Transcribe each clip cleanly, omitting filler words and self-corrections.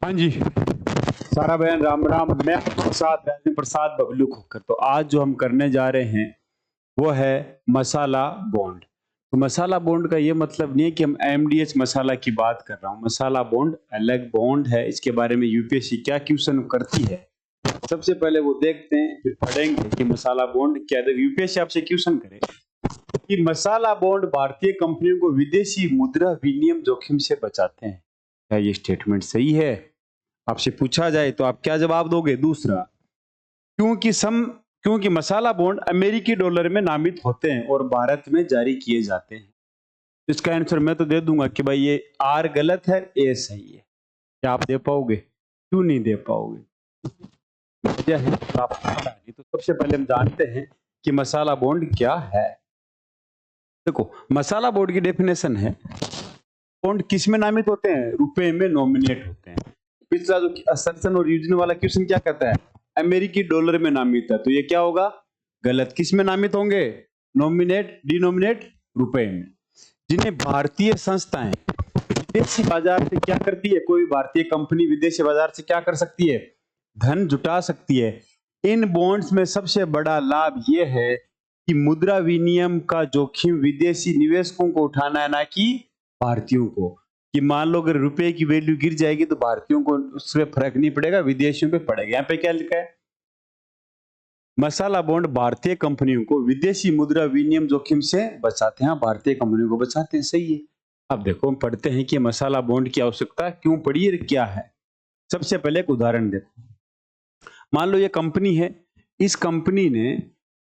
हाँ जी, सारा बहन राम राम। मैं प्रसाद बबलू खोकर। तो आज जो हम करने जा रहे हैं वो है मसाला बॉन्ड। तो मसाला बॉन्ड का ये मतलब नहीं है कि हम एमडीएच मसाला की बात कर रहा हूँ। मसाला बॉन्ड अलग बॉन्ड है। इसके बारे में यूपीएससी क्या क्वेश्चन करती है, सबसे पहले वो देखते हैं, फिर पढ़ेंगे कि मसाला बॉन्ड क्या है। यूपीएससी आपसे क्वेश्चन करे कि मसाला बॉन्ड भारतीय कंपनियों को विदेशी मुद्रा विनिमय जोखिम से बचाते हैं, क्या ये स्टेटमेंट सही है? आपसे पूछा जाए तो आप क्या जवाब दोगे? दूसरा, क्योंकि मसाला बॉन्ड अमेरिकी डॉलर में नामित होते हैं और भारत में जारी किए जाते हैं। इसका आंसर मैं तो दे दूंगा कि भाई ये आर गलत है, ए सही है। क्या आप दे पाओगे? क्यों नहीं दे पाओगे? वजह है तो आपको पता नहीं। तो सबसे पहले हम जानते हैं कि मसाला बॉन्ड क्या है। देखो, मसाला बॉन्ड की डेफिनेशन है, बॉन्ड किस में नामित होते हैं? रुपए में नॉमिनेट होते हैं। पिछला जो असर्शन और यूजन वाला क्वेश्चन क्या कहता है? अमेरिकी डॉलर में नामित है, तो ये क्या होगा? गलत। किस में नामित होंगे? नॉमिनेट, डिनोमिनेट रुपए में। जिन्हें भारतीय संस्थाएं विदेशी बाजार से क्या करती है, कोई भारतीय कंपनी विदेशी बाजार से क्या कर सकती है? धन जुटा सकती है। इन बॉन्ड्स में सबसे बड़ा लाभ यह है कि मुद्रा विनिमय का जोखिम विदेशी निवेशकों को उठाना है, ना कि भारतीयों को। कि मान लो अगर रुपए की वैल्यू गिर जाएगी तो भारतीयों को उससे फर्क नहीं पड़ेगा, विदेशियों पे पड़ेगा। यहाँ पे क्या लिखा है? मसाला बॉन्ड भारतीय कंपनियों को विदेशी मुद्रा विनिमय जोखिम से बचाते हैं। भारतीय कंपनियों को बचाते हैं, सही है। अब देखो, हम पढ़ते हैं कि मसाला बॉन्ड की आवश्यकता क्यों पड़ी है, क्या है। सबसे पहले एक उदाहरण देखो। मान लो ये कंपनी है, इस कंपनी ने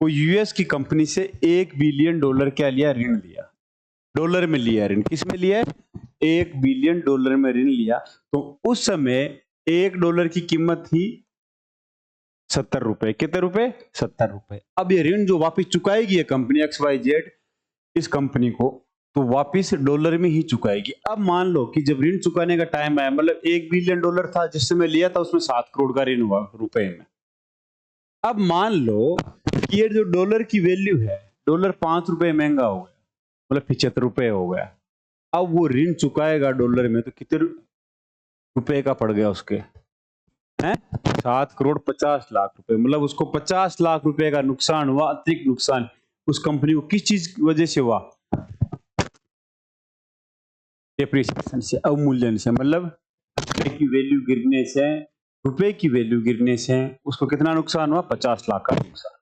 कोई यूएस की कंपनी से $1 बिलियन क्या लिया? ऋण लिया। डॉलर में लिया ऋण। किस में लिया? $1 बिलियन में ऋण लिया। तो उस समय $1 की कीमत थी 70 रुपए। कितने रुपए? 70 रुपए। अब ये ऋण जो वापस चुकाएगी ये कंपनी XYZ इस कंपनी को, तो वापस डॉलर में ही चुकाएगी। अब मान लो कि जब ऋण चुकाने का टाइम आया, मतलब $1 बिलियन था जिस समय लिया था, उसमें 7 करोड़ का ऋण हुआ रुपए में। अब मान लो कि ये जो डॉलर की वैल्यू है, डॉलर 5 रुपए महंगा हो गया, मतलब 75 रुपए हो गया। अब वो ऋण चुकाएगा डॉलर में, तो कितने रुपए का पड़ गया उसके? हैं? 7 करोड़ 50 लाख रुपए। मतलब उसको 50 लाख रुपए का नुकसान हुआ, अतिरिक्त नुकसान उस कंपनी को। किस चीज की वजह से हुआ? डेप्रिसिएशन से, अवमूल्यन से। मतलब रुपए की वैल्यू गिरने से, रुपए की वैल्यू गिरने से उसको कितना नुकसान हुआ? 50 लाख का नुकसान।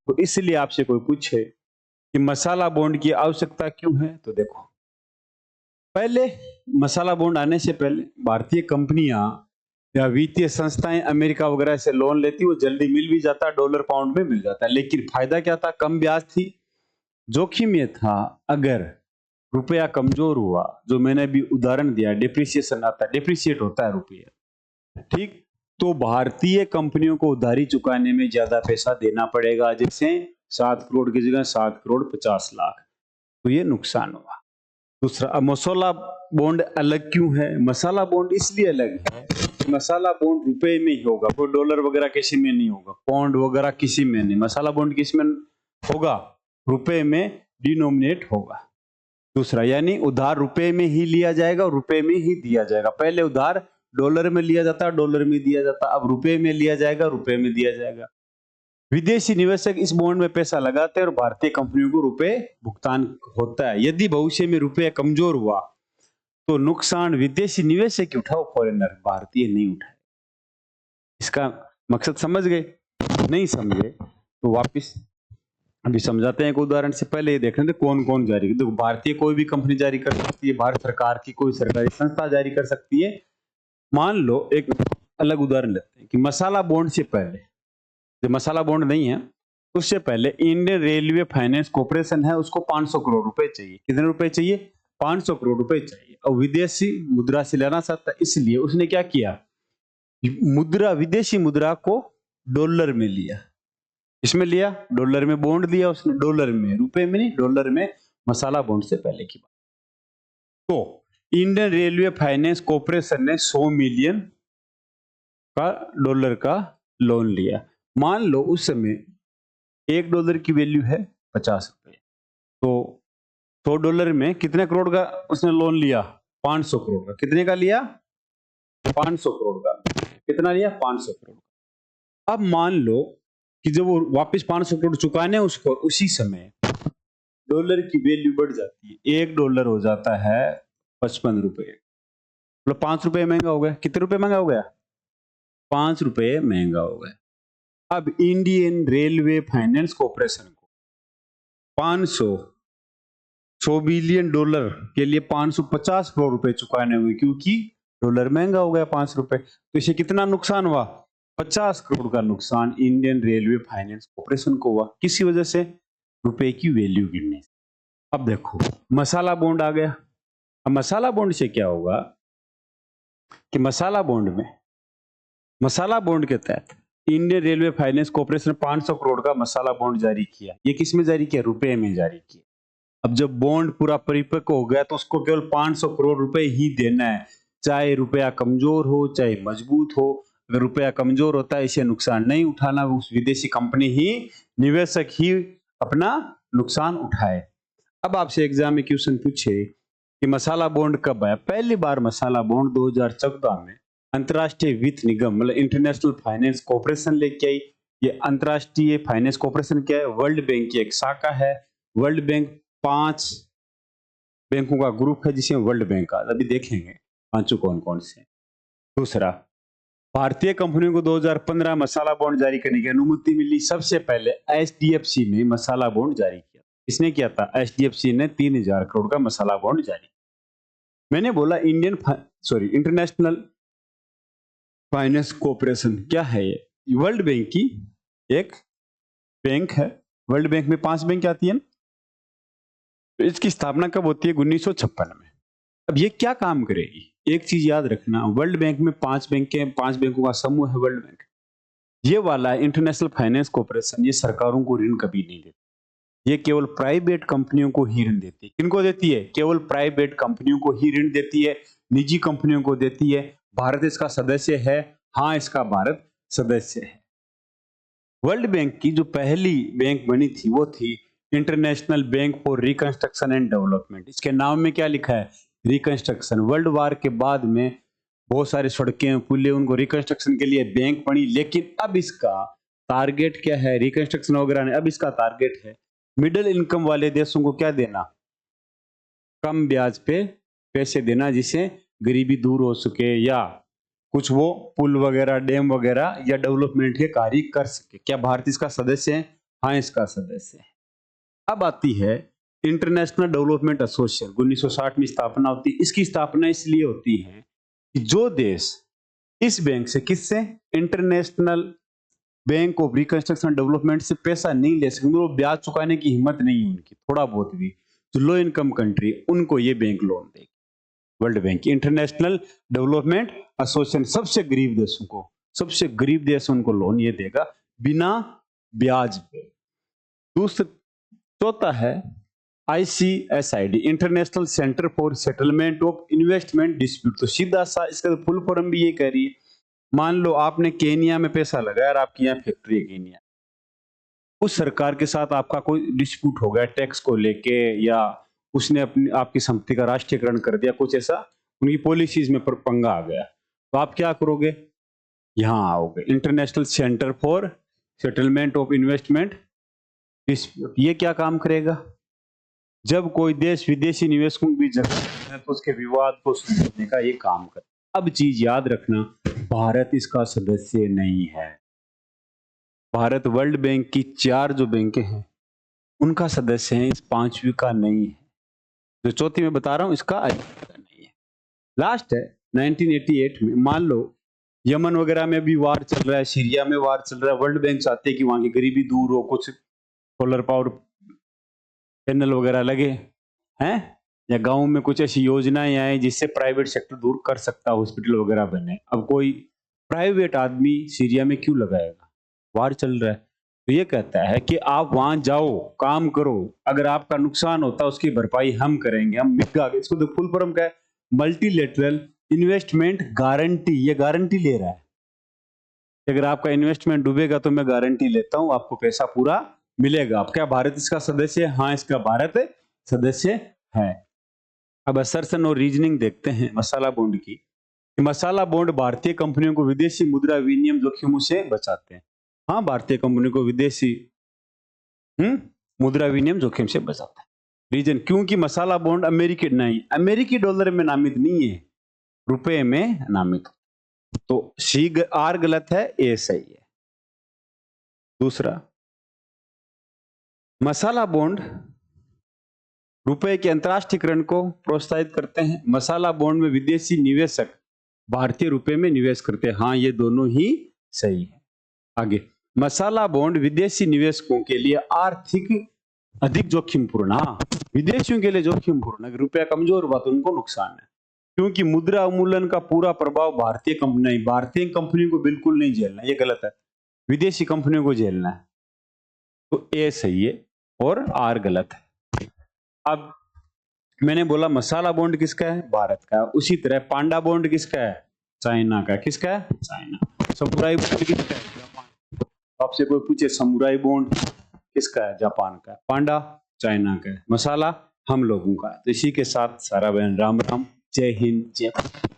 तो इसलिए आपसे कोई पूछे कि मसाला बॉन्ड की आवश्यकता क्यों है, तो देखो, पहले मसाला बॉन्ड आने से पहले भारतीय कंपनियां या वित्तीय संस्थाएं अमेरिका वगैरह से लोन लेती, वो जल्दी मिल भी जाता, डॉलर पाउंड में मिल जाता। लेकिन फायदा क्या था? कम ब्याज थी। जोखिम ये था, अगर रुपया कमजोर हुआ, जो मैंने भी उदाहरण दिया, डिप्रिसिएशन आता है, डिप्रिसिएट होता है रुपया, ठीक, तो भारतीय कंपनियों को उधारी चुकाने में ज्यादा पैसा देना पड़ेगा। जैसे 7 करोड़ की जगह 7 करोड़ 50 लाख, तो ये नुकसान हुआ। दूसरा, अब मसाला बॉन्ड अलग क्यों है? मसाला बॉन्ड इसलिए अलग है, मसाला बॉन्ड रुपए में ही होगा, कोई डॉलर वगैरह किसी में नहीं होगा, पौंड वगैरह किसी में नहीं। मसाला बॉन्ड किस में होगा? रुपए में डिनोमिनेट होगा। दूसरा, यानी उधार रुपए में ही लिया जाएगा और रुपए में ही दिया जाएगा। पहले उधार डॉलर में लिया जाता, डॉलर में दिया जाता, अब रुपए में लिया जाएगा, रुपए में दिया जाएगा। विदेशी निवेशक इस बॉन्ड में पैसा लगाते हैं और भारतीय कंपनियों को रुपए भुगतान होता है। यदि भविष्य में रुपया कमजोर हुआ तो नुकसान विदेशी निवेशक उठाओ, फॉरेनर, भारतीय नहीं उठाए। इसका मकसद समझ गए? नहीं समझे तो वापिस अभी समझाते हैं एक उदाहरण से। पहले ये देख रहे थे कौन कौन जारी कर। देखो, भारतीय कोई भी कंपनी जारी कर सकती है, भारत सरकार की कोई सरकारी संस्था जारी कर सकती है। मान लो एक अलग उदाहरण लेते हैं कि मसाला बॉन्ड से पहले, जो मसाला बॉन्ड नहीं है उससे पहले इंडियन रेलवे फाइनेंस कॉर्पोरेशन है, उसको 500 करोड़ रुपए चाहिए। कितने रुपए चाहिए? 500 करोड़ रुपए चाहिए। और विदेशी मुद्रा से लेना चाहता है, इसलिए उसने क्या किया? विदेशी मुद्रा को डॉलर में लिया। इसमें लिया डॉलर में, बॉन्ड दिया उसने डॉलर में, रुपए में नहीं, डॉलर में। मसाला बॉन्ड से पहले की बात। तो इंडियन रेलवे फाइनेंस कॉर्पोरेशन ने 100 मिलियन का डॉलर का लोन लिया। मान लो उस समय $1 की वैल्यू है 50 रुपए, तो $100 में कितने करोड़ का उसने लोन लिया? 500 करोड़ का। कितने का लिया? 500 करोड़ का। कितना लिया? 500 करोड़। अब मान लो कि जब वो वापस 500 करोड़ चुकाने उसको, उसी समय डॉलर की वैल्यू बढ़ जाती है। $1 हो जाता है 55 रुपए। मतलब 5 रुपए महंगा हो गया। कितने रुपए महंगा हो गया? 5 रुपए महंगा हो गया। अब इंडियन रेलवे फाइनेंस कॉर्पोरेशन को 100 बिलियन डॉलर के लिए 550 करोड़ रुपए चुकाने हुए, क्योंकि डॉलर महंगा हो गया 5 रुपए। तो इसे कितना नुकसान हुआ? 50 करोड़ का नुकसान इंडियन रेलवे फाइनेंस कॉर्पोरेशन को हुआ। किसी वजह से? रुपए की वैल्यू गिरने से। अब देखो मसाला बॉन्ड आ गया। अब मसाला बॉन्ड से क्या होगा कि मसाला बॉन्ड के तहत इंडियन रेलवे फाइनेंस कॉर्पोरेशन ने 500 करोड़ का मसाला बॉन्ड जारी किया। ये किस में जारी किया? रुपए में जारी किया। अब जब बॉन्ड पूरा परिपक्व हो गया तो उसको केवल 500 करोड़ रुपए ही देना है, चाहे रुपया कमजोर हो चाहे मजबूत हो। अगर रुपया कमजोर होता है इसे नुकसान नहीं उठाना, उस विदेशी कंपनी ही, निवेशक ही अपना नुकसान उठाए। अब आपसे एग्जाम में क्वेश्चन पूछे कि मसाला बॉन्ड कब आया? पहली बार मसाला बॉन्ड 2014 में अंतर्राष्ट्रीय वित्त निगम मतलब इंटरनेशनल फाइनेंस कॉर्पोरेशन लेके आई। ये अंतर्राष्ट्रीय फाइनेंस कॉर्पोरेशन क्या है? वर्ल्ड बैंक की एक शाखा है। वर्ल्ड बैंक 5 बैंकों का ग्रुप है जिसमें वर्ल्ड बैंक का, अभी देखेंगे पांचों कौन कौन से। दूसरा, भारतीय कंपनियों को 2015 मसाला बॉन्ड जारी करने की अनुमति मिली। सबसे पहले एचडीएफसी ने मसाला बॉन्ड जारी किया। किसने किया था? एचडीएफसी ने 3000 करोड़ का मसाला बॉन्ड जारी किया। मैंने बोला इंटरनेशनल फाइनेंस कॉर्पोरेशन क्या है? ये वर्ल्ड बैंक की एक बैंक है। वर्ल्ड बैंक में 5 बैंक आती है। तो इसकी स्थापना कब होती है? 1956 में। अब ये क्या काम करेगी? एक चीज याद रखना, वर्ल्ड बैंक में 5 बैंक हैं, 5 बैंकों का समूह है वर्ल्ड बैंक। ये वाला इंटरनेशनल फाइनेंस कॉर्पोरेशन ये सरकारों को ऋण कभी नहीं देती। ये केवल प्राइवेट कंपनियों को ही ऋण देती है। किनको देती है? केवल प्राइवेट कंपनियों को ही ऋण देती है, निजी कंपनियों को देती है। भारत इसका सदस्य है। हाँ, इसका भारत सदस्य है। वर्ल्ड बैंक की जो पहली बैंक बनी थी वो थी international bank for reconstruction and development. इसके नाम में क्या लिखा है? रिकंस्ट्रक्शन। वर्ल्ड वार के बाद में बहुत सारी सड़कें पुलें उनको रिकंस्ट्रक्शन के लिए बैंक बनी, लेकिन अब इसका टारगेट क्या है? रिकंस्ट्रक्शन वगैरह ने अब इसका टारगेट है मिडिल इनकम वाले देशों को क्या देना? कम ब्याज पे पैसे देना, जिससे गरीबी दूर हो सके या कुछ वो पुल वगैरह डैम वगैरह या डेवलपमेंट के कार्य कर सके। क्या भारत इसका सदस्य है? हाँ, इसका सदस्य है। अब आती है इंटरनेशनल डेवलपमेंट एसोसिएशन। 1960 में स्थापना होती है। इसकी स्थापना इसलिए होती है कि जो देश इस बैंक से, किससे? International bank of reconstruction development से पैसा नहीं ले सकेंगे, वो ब्याज चुकाने की हिम्मत नहीं है उनकी, थोड़ा बहुत भी, जो लो इनकम कंट्री उनको ये बैंक लोन देगी। World bank international development association सबसे गरीब देशों को, सबसे गरीब देश उनको लोन ये देगा बिना ब्याज पे। दूसरा, चौथा है ICSID international centre for settlement of investment dispute. तो सीधा सा इसका फुल फॉर्म भी ये कह रही है, मान लो आपने केनिया में पैसा लगाया और आपकी यहाँ फैक्ट्री है केनिया, उस सरकार के साथ आपका कोई डिस्प्यूट हो गया टैक्स को लेके, या उसने अपनी आपकी संपत्ति का राष्ट्रीयकरण कर दिया, कुछ ऐसा उनकी पॉलिसीज में पंगा आ गया, तो आप क्या करोगे? यहाँ आओगे international centre for settlement of investment dispute. ये क्या काम करेगा? जब कोई देश विदेशी निवेशकों के बीच झगड़ा है तो उसके विवाद को सुलझाने का ये काम करे। अब चीज याद रखना, भारत इसका सदस्य नहीं है। भारत वर्ल्ड बैंक की 4 जो बैंकें हैं उनका सदस्य है, इस 5वीं का नहीं है। जो चौथी में बता रहा हूं इसका नहीं है। लास्ट है 1988 में, मान लो यमन वगैरह में भी वार चल रहा है, सीरिया में वार चल रहा है, वर्ल्ड बैंक चाहते हैं कि वहां की गरीबी दूर हो, कुछ सोलर पावर पैनल वगैरह लगे हैं, या गांव में कुछ ऐसी योजनाएं आए जिससे प्राइवेट सेक्टर दूर कर सकता, हॉस्पिटल वगैरह बने। अब कोई प्राइवेट आदमी सीरिया में क्यों लगाएगा? वार चल रहा है। तो ये कहता है कि आप वहां जाओ, काम करो, अगर आपका नुकसान होता है उसकी भरपाई हम करेंगे, हम मिटगा। इसको तो फुल फॉर्म क्या है? Multilateral investment guarantee. ये गारंटी ले रहा है, अगर आपका इन्वेस्टमेंट डूबेगा तो मैं गारंटी लेता हूं आपको पैसा पूरा मिलेगा। अब क्या भारत इसका सदस्य है? हाँ, इसका भारत सदस्य है। अब असर्शन और रीजनिंग देखते हैं मसाला बॉन्ड की। कि मसाला बॉन्ड भारतीय कंपनियों को विदेशी मुद्रा विनिमय जोखिमों से बचाते हैं। हाँ, भारतीय कंपनियों को विदेशी मुद्रा विनिमय जोखिम से बचाता है। रीजन, क्योंकि मसाला बॉन्ड अमेरिकी डॉलर में नामित नहीं है, रुपए में नामित। तो आर गलत है, ए सही है। दूसरा, मसाला बॉन्ड रुपए के अंतरराष्ट्रीयकरण को प्रोत्साहित करते हैं। मसाला बॉन्ड में विदेशी निवेशक भारतीय रुपए में निवेश करते हैं। हाँ, ये दोनों ही सही है। आगे, मसाला बॉन्ड विदेशी निवेशकों के लिए आर्थिक अधिक जोखिमपूर्ण। हाँ, विदेशियों के लिए जोखिमपूर्ण। अगर रुपया कमजोर हुआ तो उनको नुकसान है, क्योंकि मुद्रा अवमूल्यन का पूरा प्रभाव भारतीय कंपनियों को बिल्कुल नहीं झेलना। ये गलत है, विदेशी कंपनियों को झेलना है। तो ए सही है और आर गलत है। अब मैंने बोला मसाला बॉन्ड किसका है, भारत का। उसी तरह पांडा बॉन्ड किसका है, चाइना का। किसका है, चाइना। समुराई बॉन्ड किसका है, जापान। आपसे कोई पूछे समुराई बॉन्ड किसका है, जापान का। पांडा चाइना का है, मसाला हम लोगों का है। तो इसी के साथ सारा बहन राम राम, जय हिंद, जय भारत।